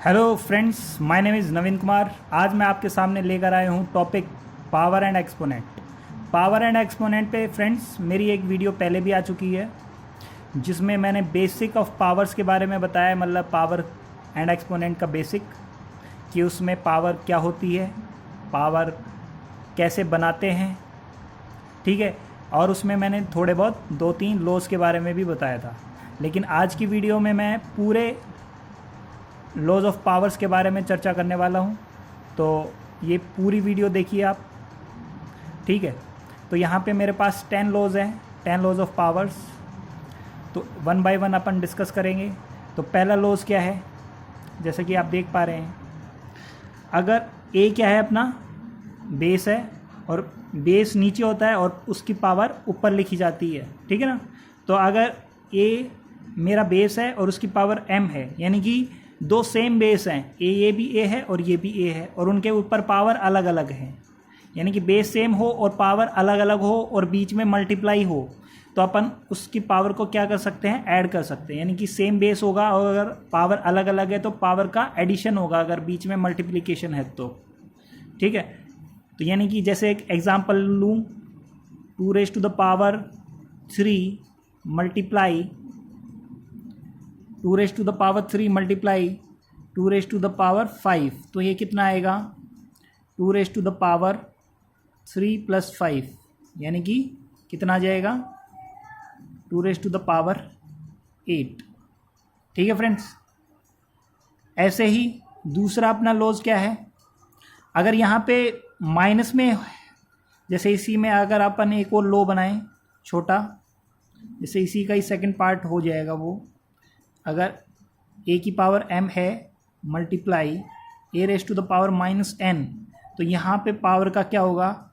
Hello friends, my name is Naveen Kumar. आज मैं आपके सामने लेकर आया हूँ topic power and exponent. Power and exponent पे फ्रेंड्स मेरी एक वीडियो पहले भी आ चुकी है जिसमें मैंने बेसिक ऑफ पावर्स के बारे में बताया, मतलब पावर एंड एक्सपोनेंट का बेसिक, कि उसमें पावर क्या होती है, पावर कैसे बनाते हैं, ठीक है। और उसमें मैंने थोड़े बहुत 2-3 लॉज के बारे में भी बताया था। लेकिन आज की वीडियो में मैं पूरे लॉज ऑफ पावर्स के बारे में चर्चा करने वाला हूँ, तो ये पूरी वीडियो देखिए आप, ठीक है। तो यहाँ पे मेरे पास 10 लॉज हैं, 10 लॉज ऑफ पावर्स। तो one by one upon discuss करेंगे। तो पहला लॉज क्या है, जैसे कि आप देख पा रहे हैं, अगर ए क्या है, अपना बेस है और बेस नीचे होता है और उसकी पावर ऊपर लिखी जाती है, ठीक है ना। तो अगर ए मेरा बेस है और उसकी पावर m है, यानी कि दो सेम बेस हैं, ये भी ए है और ये भी ए है, और उनके ऊपर पावर अलग अलग है, यानी कि बेस सेम हो और पावर अलग अलग हो और बीच में मल्टीप्लाई हो, तो अपन उसकी पावर को क्या कर सकते हैं, ऐड कर सकते हैं। यानी कि सेम बेस होगा और अगर पावर अलग अलग है तो पावर का एडिशन होगा, अगर बीच में मल्टीप्लिकेशन है तो, ठीक है। तो यानी कि जैसे एक एग्जांपल लूँ, 2 मल्टीप्लाई 2 मल्टीप्लाई 2 तो ये कितना आएगा, 2 + 5, यानी कि कितना आ जाएगा, 2 8। ठीक है फ्रेंड्स। ऐसे ही दूसरा अपना लॉज क्या है, अगर यहाँ पे माइनस में, जैसे इसी में अगर अपन एक और लो बनाएं छोटा, जैसे इसी का ही सेकंड पार्ट हो जाएगा वो, अगर a की पावर m है मल्टीप्लाई a⁻⁻n, तो यहाँ पे पावर का क्या होगा,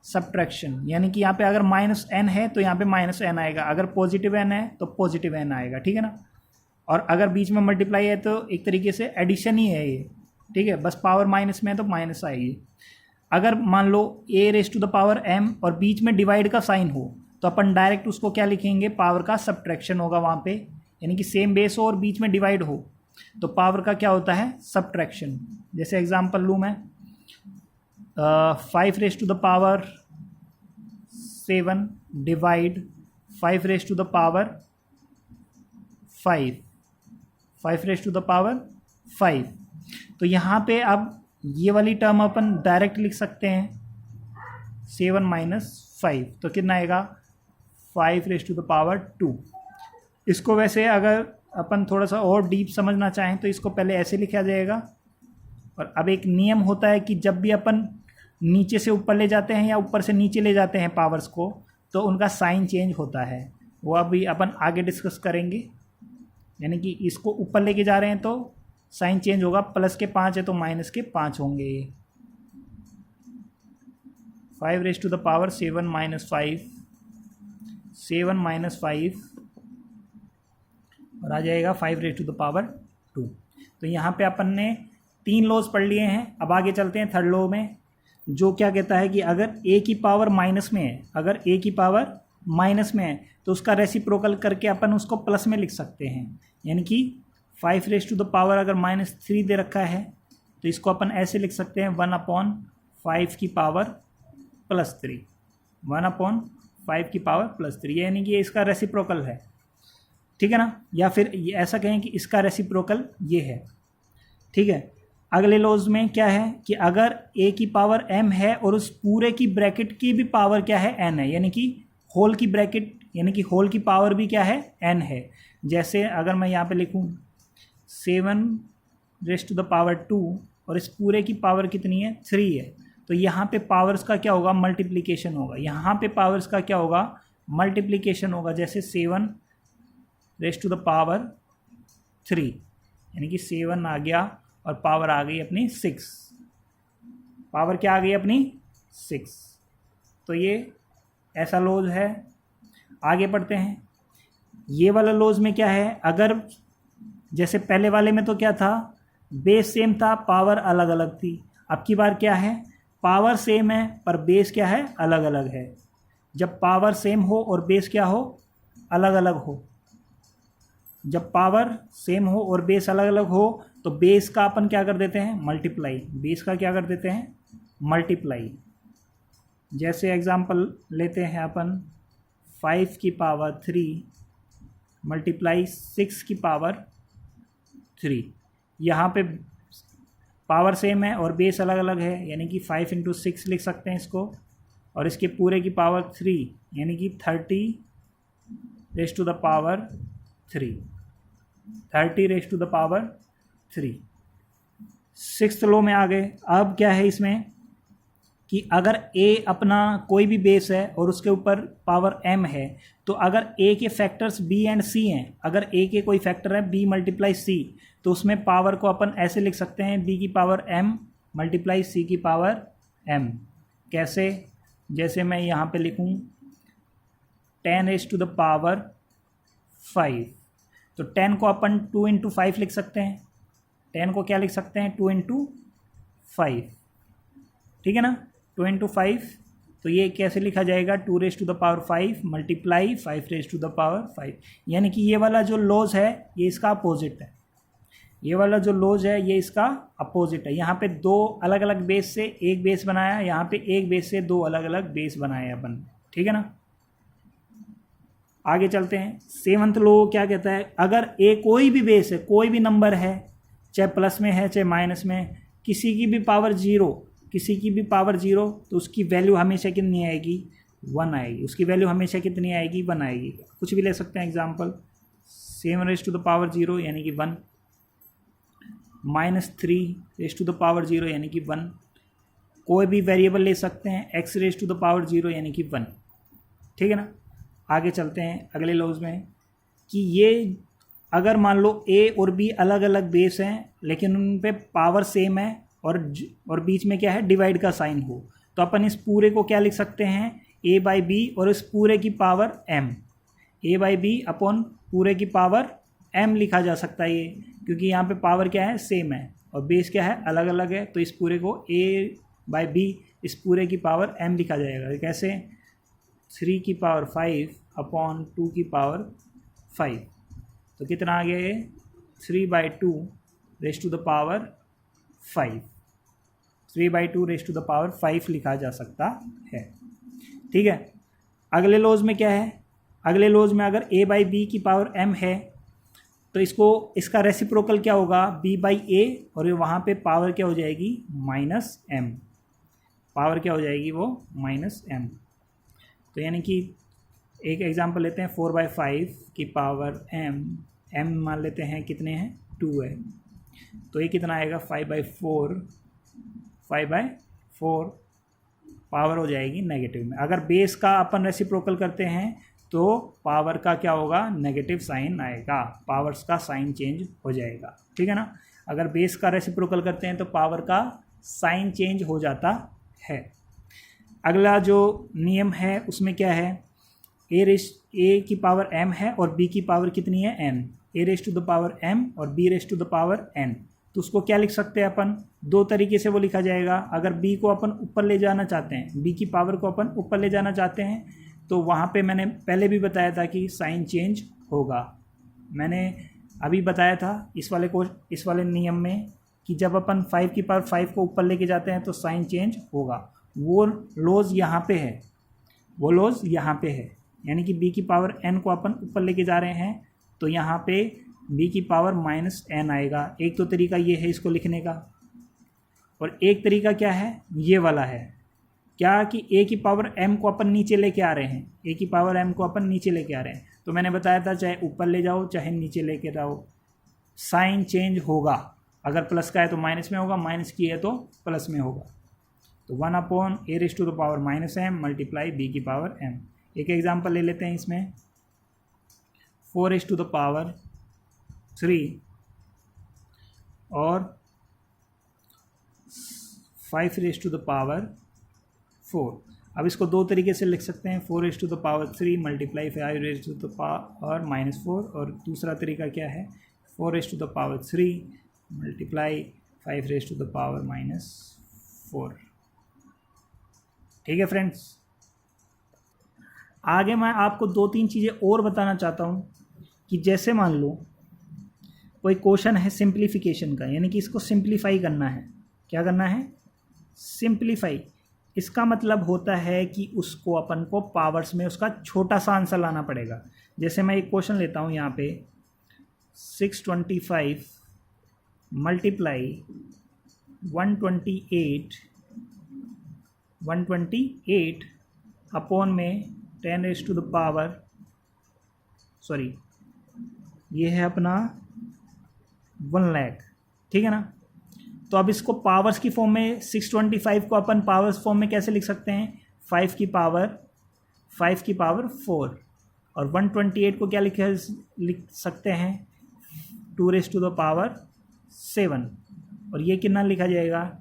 सब्ट्रैक्शन। यानी कि यहाँ पे अगर -n है तो यहाँ पे -n आएगा, अगर पॉजिटिव n है तो पॉजिटिव n आएगा, ठीक है ना। और अगर बीच में मल्टीप्लाई है तो एक तरीके से एडिशन ही है ये, ठीक है, बस पावर माइनस में है तो माइनस आएगी। अगर मान लो a⁻m और बीच में डिवाइड का साइन हो, तो अपन डायरेक्ट उसको क्या लिखेंगे, पावर का सब्ट्रैक्शन होगा वहाँ पे, यानी कि सेम बेस हो और बीच में डिवाइड हो तो पावर का क्या होता है, सब्ट्रैक्शन। जैसे एग्जांपल लूँ मैं, 5⁻⁷ डिवाइड 5⁵5 तो यहाँ पे अब ये वाली टर्म अपन डायरेक्ट लिख सकते हैं, 7 - 5 तो कितना आएगा, 5⁻²। इसको वैसे अगर अपन थोड़ा सा और डीप समझना चाहें तो इसको पहले ऐसे लिखा जाएगा। और अब एक नियम होता है कि जब भी अपन नीचे से ऊपर ले जाते हैं या ऊपर से नीचे ले जाते हैं पावर्स को, तो उनका साइन चेंज होता है, वो अभी अपन आगे डिस्कस करेंगे। यानी कि इसको ऊपर लेके जा रहे हैं तो साइन चेंज होगा, प्लस के 5 है तो माइनस के 5 होंगे ये। 5⁻7 - 5 और आ जाएगा 5⁻²। तो यहाँ पे अपन ने 3 लॉज पढ़ लिए हैं। अब आगे चलते हैं थर्ड लॉ में, जो क्या कहता है कि अगर a की पावर माइनस में है, अगर a की पावर माइनस में है तो उसका रेसिप्रोकल करके अपन उसको प्लस में लिख सकते हैं। यानी कि 5⁻³ अगर -3 दे रखा है तो इसको अपन ऐसे लिख सकते हैं, 1/5 की पावर +3, 1/5 की पावर +3, यानी कि ये इसका रेसिप्रोकल है, ठीक है ना। या फिर ऐसा कहें कि इसका रेसिप्रोकल ये है, ठीक है। अगले लॉज में क्या है कि अगर a की पावर m है और उस पूरे की ब्रैकेट की भी पावर क्या है, n है, यानी कि होल की ब्रैकेट, यानी कि होल की पावर भी क्या है, n है। जैसे अगर मैं यहाँ पे लिखूँ 7⁻² और इस पूरे की पावर कितनी है, 3 है, तो यहाँ पे पावर्स का क्या होगा, मल्टीप्लिकेशन होगा। यहाँ पे पावर्स का क्या होगा, मल्टीप्लिकेशन होगा। जैसे 7⁻3, यानी कि 7 आ गया और पावर आ गई अपनी 6, पावर क्या आ गई अपनी 6। तो ये ऐसा लॉज है। आगे बढ़ते हैं, ये वाला लॉज में क्या है, अगर जैसे पहले वाले में तो क्या था, बेस सेम था, पावर अलग अलग थी। अब की बार क्या है, पावर सेम है पर बेस क्या है, अलग अलग है। जब पावर सेम हो और बेस क्या हो, अलग अलग हो, जब पावर सेम हो और बेस अलग अलग हो तो बेस का अपन क्या कर देते हैं, मल्टीप्लाई। बेस का क्या कर देते हैं, मल्टीप्लाई। जैसे एग्जांपल लेते हैं अपन 5 की पावर 3 मल्टीप्लाई 6 की पावर 3। यहाँ पे पावर सेम है और बेस अलग अलग है, यानी कि 5 इंटू 6 लिख सकते हैं इसको, और इसके पूरे की पावर 3 यानी कि 30 raise to the power 3, 30 raise to the power 3। Sixth law में आ गए। अब क्या है इसमें कि अगर a अपना कोई भी बेस है और उसके ऊपर पावर m है, तो अगर a के फैक्टर्स b एंड c हैं, अगर a के कोई फैक्टर है b मल्टीप्लाई c, तो उसमें पावर को अपन ऐसे लिख सकते हैं b की पावर m मल्टीप्लाई c की पावर m। कैसे, जैसे मैं यहाँ पे लिखूँ 10 रेज टू द पावर 5, तो 10 को अपन 2 इंटू 5 लिख सकते हैं। 10 को क्या लिख सकते हैं, 2 इंटू 5, ठीक है ना, 2 इंटू 5। तो ये कैसे लिखा जाएगा, 2 raise to the power 5 multiply 5 raise to the power 5। यानी कि ये वाला जो लॉज है ये इसका अपोजिट है, ये वाला जो लॉज है ये इसका अपोजिट है। यहाँ पे दो अलग अलग बेस से एक बेस बनाया, यहाँ पे एक बेस से दो अलग अलग बेस बनाए अपन, ठीक है ना। आगे चलते हैं। सेवंथ लॉ क्या कहता है, अगर ए कोई भी बेस है, कोई भी नंबर है, चाहे प्लस में है चाहे माइनस में, किसी की भी पावर 0, किसी की भी पावर 0, तो उसकी वैल्यू हमेशा कितनी आएगी, 1 आएगी। उसकी वैल्यू हमेशा कितनी आएगी, 1 आएगी। कुछ भी ले सकते हैं example, 7 raise to the power 0 यानी कि 1, -3 रेज टू द पावर 0 यानी कि 1। कोई भी वेरिएबल ले सकते हैं, x raise to the power 0 यानी कि 1, ठीक है ना। आगे चलते हैं अगले लॉज में कि ये अगर मान लो a और b अलग अलग बेस हैं लेकिन उन पे पावर सेम है और बीच में क्या है, डिवाइड का साइन हो, तो अपन इस पूरे को क्या लिख सकते हैं, a बाई बी, और इस पूरे की power m, a by B upon पूरे की पावर m लिखा जा सकता है ये, क्योंकि यहाँ पे पावर क्या है, सेम है और बेस क्या है, अलग अलग है। तो इस पूरे को a बाई बी, इस पूरे की पावर m लिखा जाएगा। कैसे, 3 की पावर 5 अपॉन 2 की पावर 5, तो कितना आ गया ये, 3/2 raise to the power 5, 3/2 raise to the power 5 लिखा जा सकता है, ठीक है। अगले लॉज में क्या है, अगले लॉज में अगर a बाई बी की पावर m है तो इसका रेसिप्रोकल क्या होगा, b बाई ए, और वहाँ पे पावर क्या हो जाएगी, -m, पावर क्या हो जाएगी वो, -m। तो यानी कि एक एग्जांपल लेते हैं, 4/5 की पावर m मान लेते हैं कितने हैं, 2 है, तो ये कितना आएगा, 5/4, 5/4 पावर हो जाएगी नेगेटिव में। अगर बेस का अपन रेसिप्रोकल करते हैं तो पावर का क्या होगा, नेगेटिव साइन आएगा, पावर्स का साइन चेंज हो जाएगा, ठीक है ना। अगर बेस का रेसिप्रोकल करते हैं तो पावर का साइन चेंज हो जाता है। अगला जो नियम है उसमें क्या है, a की पावर m है और b की पावर कितनी है, n, a raise to the power m और b raise to the power n, तो उसको क्या लिख सकते हैं अपन, दो तरीके से वो लिखा जाएगा। अगर b को अपन ऊपर ले जाना चाहते हैं, b की पावर को अपन ऊपर ले जाना चाहते हैं, तो वहाँ पे मैंने पहले भी बताया था कि साइन चेंज होगा। मैंने अभी बताया था इस वाले नियम में कि जब अपन 5 की पावर 5 को ऊपर लेके जाते हैं तो साइन चेंज होगा। वो लॉज यहाँ पे है, वो लॉज यहाँ पे है, यानी कि b की पावर n को अपन ऊपर लेके जा रहे हैं तो यहाँ पे b की पावर -n आएगा। एक तो तरीका ये है इसको लिखने का, और एक तरीका क्या है, ये वाला है, क्या कि a की पावर m को अपन नीचे लेके आ रहे हैं, a की पावर m को अपन नीचे लेके आ रहे हैं। तो मैंने बताया था चाहे ऊपर ले जाओ चाहे नीचे लेके जाओ, साइन चेंज होगा। अगर प्लस का है तो माइनस में होगा, माइनस की है तो प्लस में होगा। तो 1/a raise to the power -m multiply b की पावर m। एक एग्जांपल ले लेते हैं इसमें, 4 रेज टू द पावर 3 और 5 रेज टू द पावर 4। अब इसको दो तरीके से लिख सकते हैं, 4 raise to the power 3 multiply 5 raise to the power -4, और दूसरा तरीका क्या है, 4 raise to the power 3 multiply 5 raise to the power -4। ठीक है फ्रेंड्स। आगे मैं आपको 2-3 चीज़ें और बताना चाहता हूँ कि जैसे मान लो कोई क्वेश्चन है सिंप्लीफिकेशन का, यानी कि इसको सिंप्लीफाई करना है। क्या करना है? सिंप्लीफाई। इसका मतलब होता है कि उसको अपन को पावर्स में उसका छोटा सा आंसर लाना पड़ेगा। जैसे मैं एक क्वेश्चन लेता हूँ यहाँ पे, 625 मल्टीप्लाई 128 अपॉन में 10 raise to the power, sorry ये है अपना 1 लाख, ठीक है ना। तो अब इसको पावर्स की फॉर्म में 625 को अपन पावर्स फॉर्म में कैसे लिख सकते हैं? 5 की पावर 4, और 128 को क्या लिख सकते हैं? 2 रेज़ टू द पावर 7, और ये कितना लिखा जाएगा?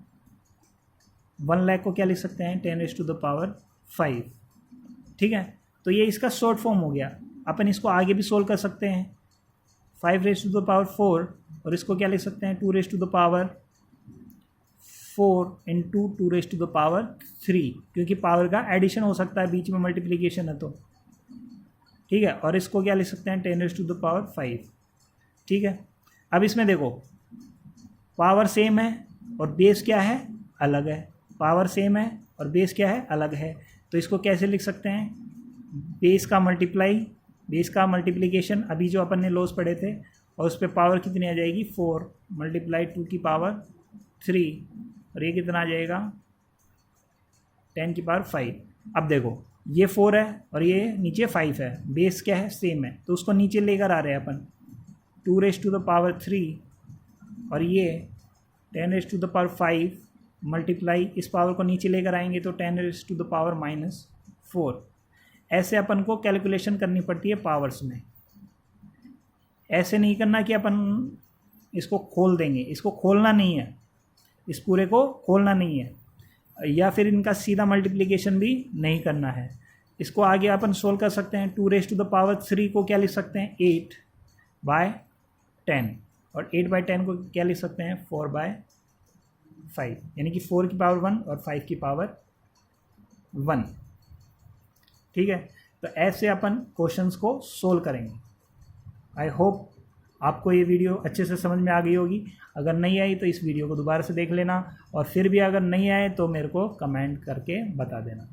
1 लाख को क्या लिख सकते हैं? 10 रेज़ टू द पावर 5, ठीक है। तो ये इसका शॉर्ट फॉर्म हो गया। अपन इसको आगे भी सोल्व कर सकते हैं। 5 रेज़ टू द पावर 4, और इसको क्या लिख सकते हैं? 2 raise to the power 4 into 2 raise to the power 3, क्योंकि पावर का एडिशन हो सकता है, बीच में मल्टीप्लिकेशन है तो, ठीक है। और इसको क्या लिख सकते हैं? 10 रेज़ टू द पावर 5, ठीक है। अब इसमें देखो, पावर सेम है और बेस क्या है? अलग है। पावर सेम है और बेस क्या है? अलग है। तो इसको कैसे लिख सकते हैं? बेस का मल्टीप्लिकेशन, अभी जो अपन ने लॉस पढ़े थे, और उस पर पावर कितनी आ जाएगी? 4 मल्टीप्लाई 2 की पावर 3, और ये कितना आ जाएगा? 10 की पावर 5। अब देखो, ये 4 है और ये नीचे 5 है, बेस क्या है? सेम है, तो उसको नीचे लेकर आ रहे हैं अपन। 2 रेज़ टू द पावर 3 और ये 10 raise to the power 5 multiply, इस पावर को नीचे लेकर आएंगे तो 10 रेज़ टू द पावर -4। ऐसे अपन को कैलकुलेशन करनी पड़ती है पावर्स में। ऐसे नहीं करना कि अपन इसको खोल देंगे, इसको खोलना नहीं है, इस पूरे को खोलना नहीं है, या फिर इनका सीधा मल्टीप्लिकेशन भी नहीं करना है। इसको आगे अपन सोल्व कर सकते हैं। 2 रेज़ टू द पावर 3 को क्या लिख सकते हैं? 8/10, और 8/10 को क्या लिख सकते हैं? 4/5, यानी कि 4 की पावर 1 और 5 की पावर 1, ठीक है। तो ऐसे अपन क्वेश्चंस को सोल्व करेंगे। आई होप आपको ये वीडियो अच्छे से समझ में आ गई होगी। अगर नहीं आई तो इस वीडियो को दोबारा से देख लेना, और फिर भी अगर नहीं आए तो मेरे को कमेंट करके बता देना।